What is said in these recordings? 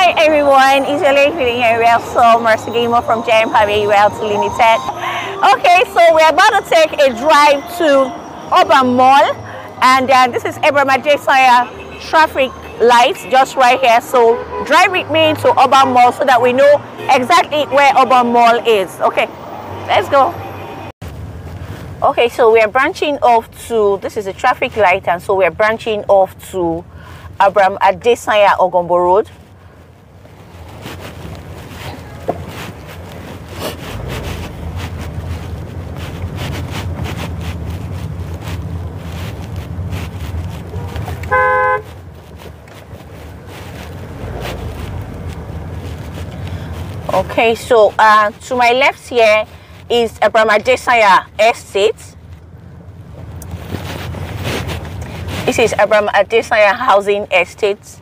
Hi everyone, it's your lady feeling here. So Mercy Gamer from JM Harvey Wealth Limited. Okay, so we're about to take a drive to Ogombo Mall, and this is Abraham Adesanya traffic lights just right here. So drive with me to Ogombo Mall so that we know exactly where Ogombo Mall is. Okay, let's go. Okay, so we are branching off to, this is a traffic light, and so we're branching off to Abraham Adesanya Ogombo Road. Okay, so to my left here is Abraham Adesanya Estate. This is Abraham Adesanya Housing Estate.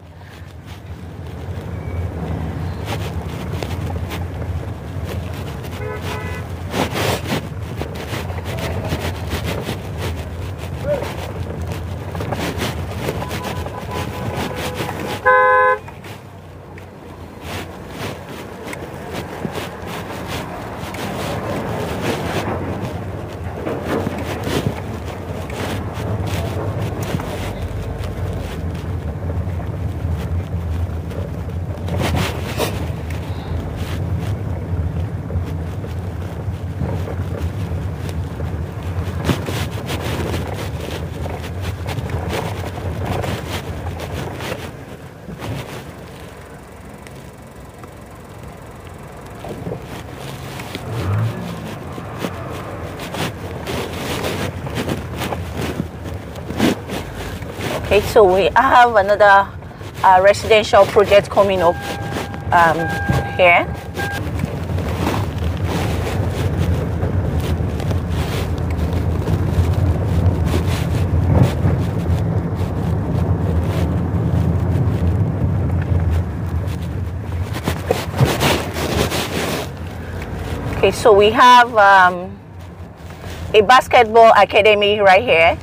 Okay, so we have another residential project coming up here. Okay, so we have a basketball academy right here.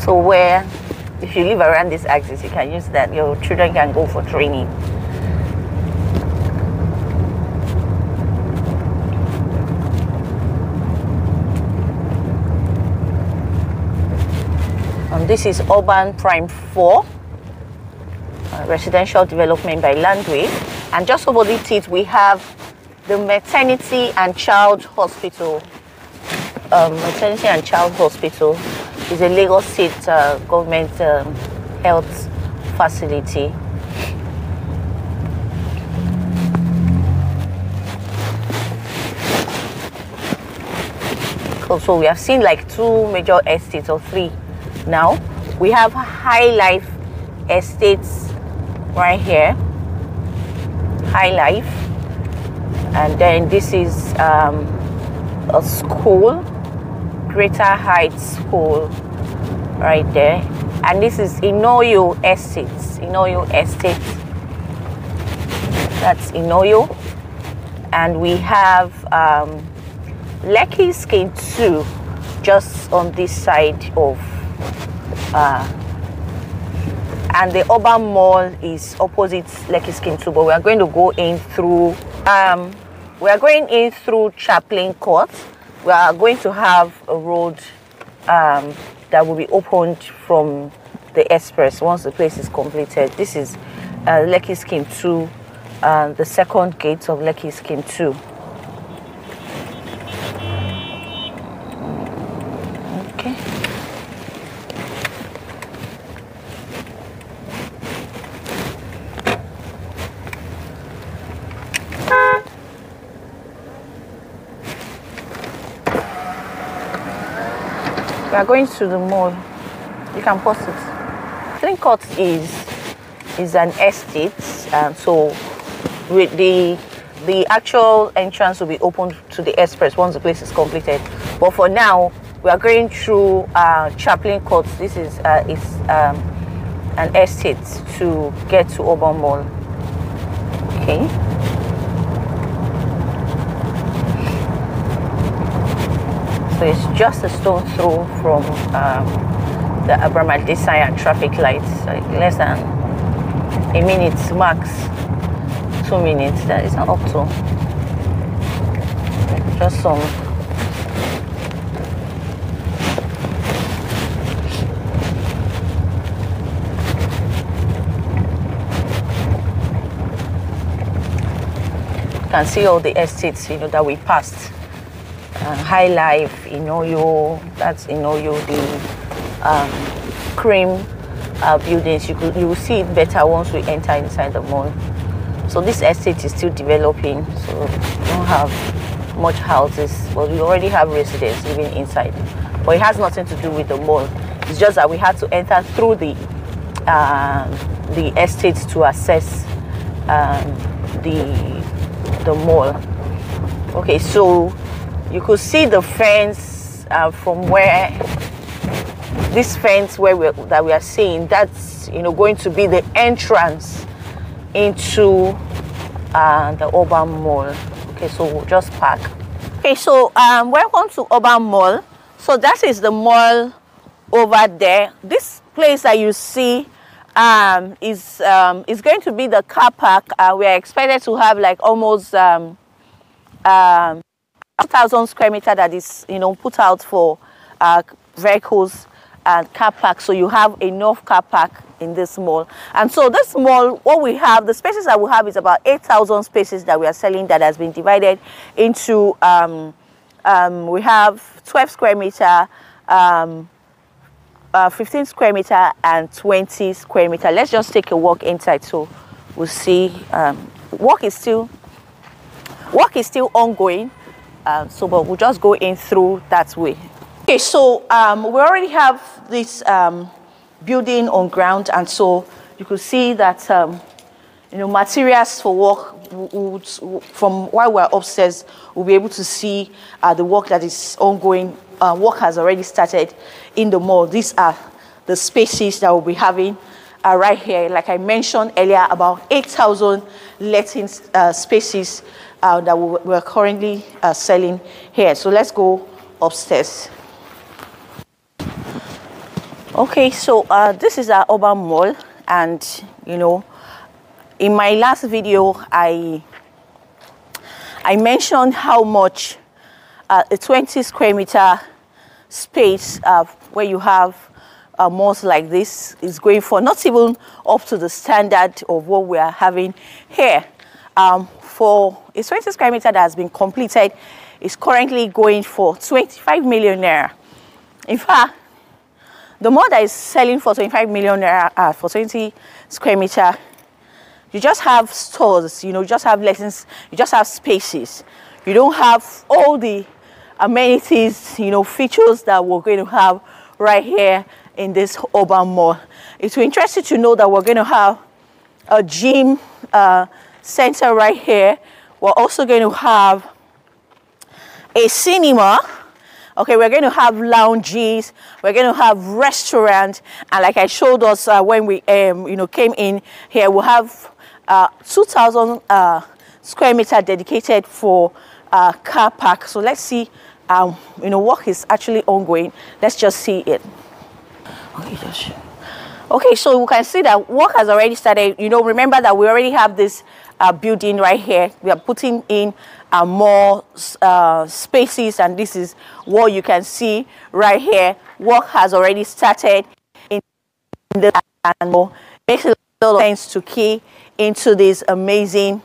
So where, if you live around this axis, you can use that. Your children can go for training. This is Urban Prime 4, residential development by Landway. And just opposite it, we have the Maternity and Child Hospital. Maternity and Child Hospital is a Lagos State government health facility. So we have seen like two major estates, or three now. We have High Life Estates right here, High Life, and then this is a school, Greater Heights School right there, and this is Inoyo Estates. Inoyo Estate, that's Inoyo. And we have Lekki Scheme 2 just on this side of and the Urban Mall is opposite Lekki Scheme 2, but we are going to go in through Chaplain Court. We are going to have a road that will be opened from the express once the place is completed. This is Lekki Scheme 2, the second gate of Lekki Scheme 2. Okay. We are going to the mall. You can pause it. Chaplain Court is an estate, and so with the actual entrance will be opened to the express once the place is completed. But for now, we are going through Chaplain Court. This is an estate to get to Ogombo Mall. Okay. So it's just a stone throw from the Abraham Adesanya traffic lights, like less than a minute max, 2 minutes. That is not up to. Just some. You can see all the estates, that we passed. High Life, Inoyo, that's Inoyo, the cream buildings. You will see it better once we enter inside the mall. So this estate is still developing, so we don't have much houses, but we already have residents living inside. But it has nothing to do with the mall. It's just that we had to enter through the estates to access the mall. Okay, so you could see the fence from where this fence that we are seeing. That's going to be the entrance into the urban mall. Okay, so we'll just park. Okay, so welcome to urban mall. So that is the mall over there. This place that you see is going to be the car park. We are expected to have like almost 2,000 square meter that is put out for vehicles and car park. So you have enough car park in this mall. And so this mall, what we have, the spaces that we have is about 8,000 spaces that we are selling, that has been divided into we have 12 square meter, 15 square meter and 20 square meter. Let's just take a walk inside so we'll see. Work is still ongoing, but we'll just go in through that way. Okay, so we already have this building on ground, and so you could see that materials for work from while we're upstairs, we'll be able to see the work that is ongoing. Work has already started in the mall. These are the spaces that we'll be having right here. Like I mentioned earlier, about 8,000 letting spaces that we're currently selling here. So let's go upstairs. Okay, so this is our urban mall, and in my last video I mentioned how much a 20 square meter space where you have malls like this is going for, not even up to the standard of what we are having here. For a 20 square meter that has been completed, is currently going for 25 million naira. In fact, the mall that is selling for 25 million naira for 20 square meter, you just have stores, you just have lessons, you just have spaces. You don't have all the amenities, features that we're going to have right here in this urban mall. It will interest you to know that we're going to have a gym center right here. We're also going to have a cinema. Okay, we're going to have lounges, we're going to have restaurants, and like I showed us when we came in here, we'll have 2,000 square meter dedicated for car park. So let's see, work is actually ongoing. Let's just see it. Okay, so we can see that work has already started. Remember that we already have this building right here. We are putting in more spaces, and this is what you can see right here. Work has already started in the animal. Makes a lot of sense to key into this amazing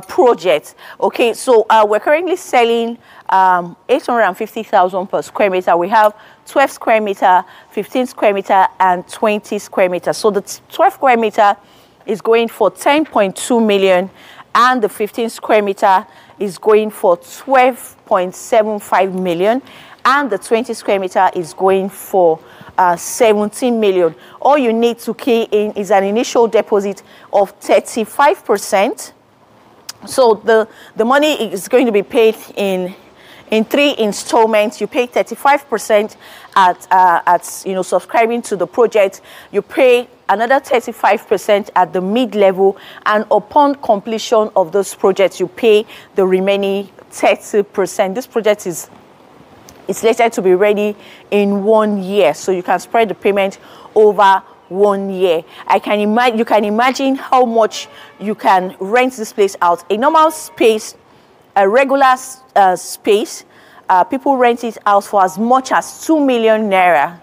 project. Okay, so we're currently selling 850,000 per square meter. We have 12 square meter, 15 square meter and 20 square meter. So the 12 square meter is going for 10.2 million, and the 15 square meter is going for 12.75 million, and the 20 square meter is going for 17 million. All you need to key in is an initial deposit of 35%. So the money is going to be paid in 3 installments. You pay 35% at subscribing to the project. You pay another 35% at the mid-level, and upon completion of those projects, you pay the remaining 30%. This project is slated to be ready in 1 year, so you can spread the payment over 1 year. You can imagine how much you can rent this place out. A normal space, a regular space, people rent it out for as much as 2 million naira.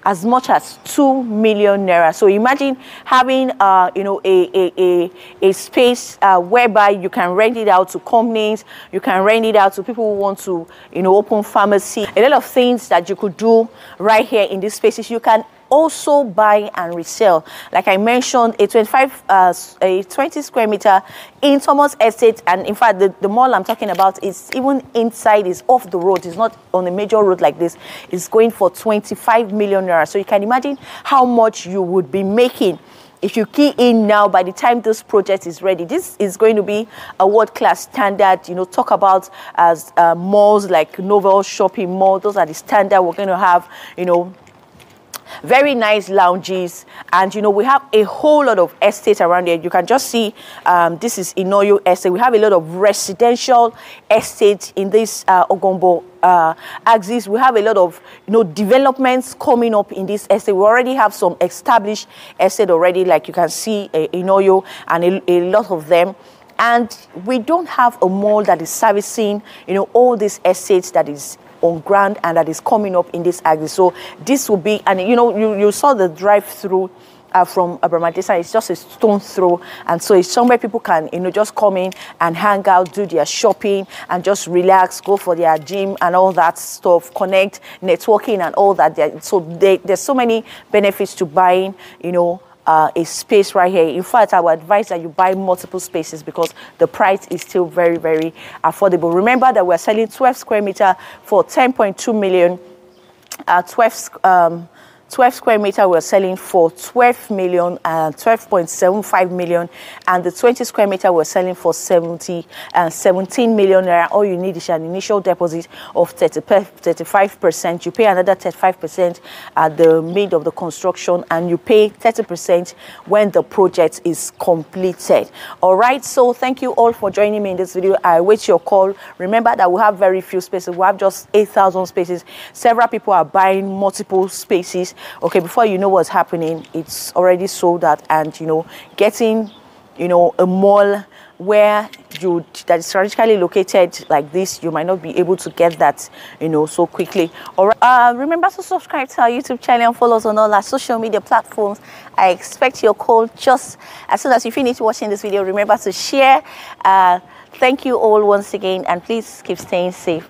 As much as 2 million naira. So imagine having you know, a space whereby you can rent it out to companies, you can rent it out to people who want to, you know, open pharmacy. A lot of things that you could do right here in these spaces. You can also buy and resell. Like I mentioned, a 20 square meter in Thomas Estate, and in fact the mall I'm talking about is even inside, is off the road, it's not on a major road like this. It's going for 25 million naira. So you can imagine how much you would be making if you key in now. By the time this project is ready, this is going to be a world-class standard. You know, talk about as malls like Novel Shopping Mall. Those are the standard. We're going to have, you know, very nice lounges, and you know, we have a whole lot of estate around here. You can just see this is Inoyo estate. We have a lot of residential estate in this Ogombo axis. We have a lot of, you know, developments coming up in this estate. We already have some established estate already, like you can see Inoyo and a lot of them. And we don't have a mall that is servicing, you know, all these estates that is on ground and that is coming up in this axis. So this will be, and you know, you saw the drive-through from Abraham Adesanya. It's just a stone throw, and so it's somewhere people can, you know, just come in and hang out, do their shopping, and just relax, go for their gym and all that stuff, connect, networking and all that. So there's so many benefits to buying, you know, a space right here. In fact, I would advise that you buy multiple spaces because the price is still very, very affordable. Remember that we're selling 12 square meter for 10.2 million. 12 square meter we're selling for 12 million and 12.75 million, and the 20 square meter we're selling for 17 million naira. All you need is an initial deposit of 35%. You pay another 35% at the mid of the construction, and you pay 30% when the project is completed. All right, so thank you all for joining me in this video. I wait your call. Remember that we have very few spaces. We have just 8,000 spaces. Several people are buying multiple spaces. Okay, before you know what's happening, it's already sold out. And you know, getting, you know, a mall where that is strategically located like this, you might not be able to get that, you know, so quickly. All right, remember to subscribe to our YouTube channel and follow us on all our social media platforms. I expect your call just as soon as you finish watching this video. Remember to share. Thank you all once again, and please keep staying safe.